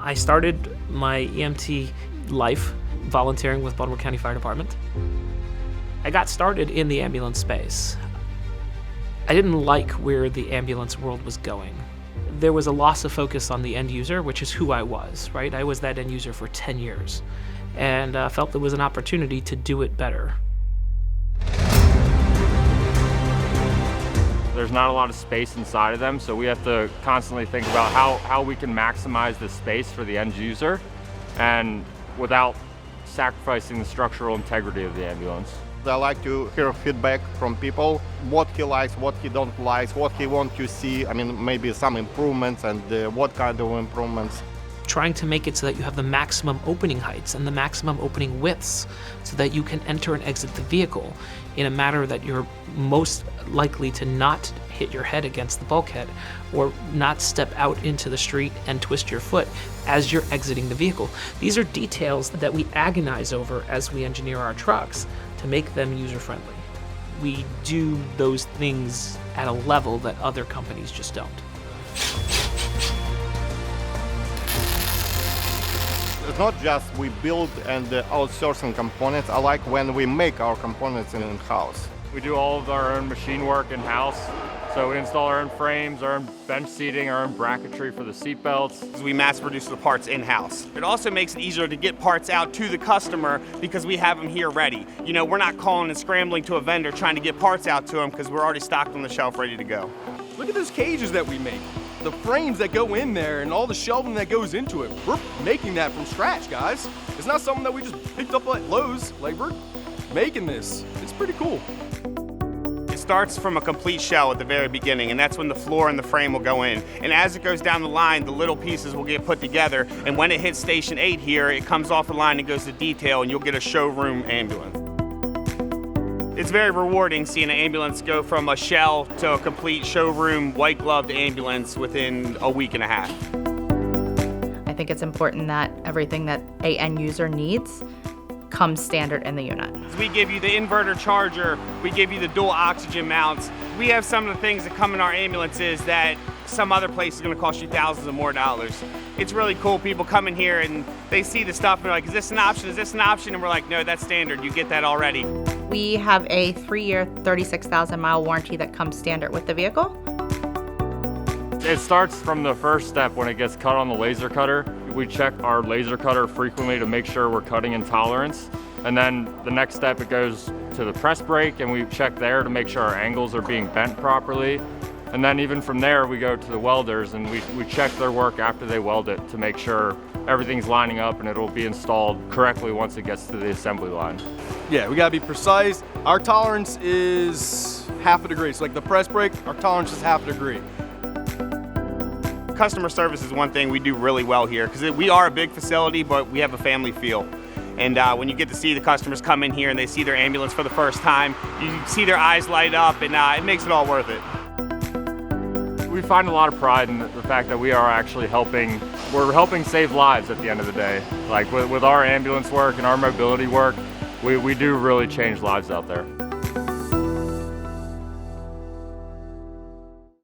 I started my EMT life volunteering with Baltimore County Fire Department. I got started in the ambulance space. I didn't like where the ambulance world was going. There was a loss of focus on the end user, which is who I was, right? I was that end user for 10 years and felt there was an opportunity to do it better. There's not a lot of space inside of them, so we have to constantly think about how we can maximize the space for the end user and without sacrificing the structural integrity of the ambulance. I like to hear feedback from people, what he likes, what he don't like, what he wants to see. I mean, maybe some improvements and what kind of improvements. Trying to make it so that you have the maximum opening heights and the maximum opening widths so that you can enter and exit the vehicle in a manner that you're most likely to not hit your head against the bulkhead or not step out into the street and twist your foot as you're exiting the vehicle. These are details that we agonize over as we engineer our trucks to make them user-friendly. We do those things at a level that other companies just don't. It's not just we build and outsourcing components. I like when we make our components in-house. We do all of our own machine work in-house. So we install our own frames, our own bench seating, our own bracketry for the seat belts. We mass produce the parts in-house. It also makes it easier to get parts out to the customer because we have them here ready. You know, we're not calling and scrambling to a vendor trying to get parts out to them because we're already stocked on the shelf ready to go. Look at those cages that we make. The frames that go in there and all the shelving that goes into it. We're making that from scratch, guys. It's not something that we just picked up at Lowe's. Like, we're making this. It's pretty cool. It starts from a complete shell at the very beginning, and that's when the floor and the frame will go in. And as it goes down the line, the little pieces will get put together, and when it hits Station 8 here, it comes off the line and goes to detail, and you'll get a showroom ambulance. It's very rewarding seeing an ambulance go from a shell to a complete showroom, white-gloved ambulance within a week and a half. I think it's important that everything that an end user needs comes standard in the unit. We give you the inverter charger, we give you the dual oxygen mounts. We have some of the things that come in our ambulances that some other place is going to cost you thousands of more dollars. It's really cool. People come in here and they see the stuff and they're like, is this an option? Is this an option? And we're like, no, that's standard. You get that already. We have a 3-year, 36,000-mile warranty that comes standard with the vehicle. It starts from the first step when it gets cut on the laser cutter. We check our laser cutter frequently to make sure we're cutting in tolerance. And then the next step, it goes to the press brake and we check there to make sure our angles are being bent properly. And then even from there, we go to the welders and we check their work after they weld it to make sure everything's lining up and it'll be installed correctly once it gets to the assembly line. Yeah, we gotta be precise. Our tolerance is half a degree. So like the press brake, our tolerance is half a degree. Customer service is one thing we do really well here because we are a big facility, but we have a family feel. And when you get to see the customers come in here and they see their ambulance for the first time, you see their eyes light up and it makes it all worth it. We find a lot of pride in the fact that we are actually we're helping save lives at the end of the day. Like with our ambulance work and our mobility work, we do really change lives out there.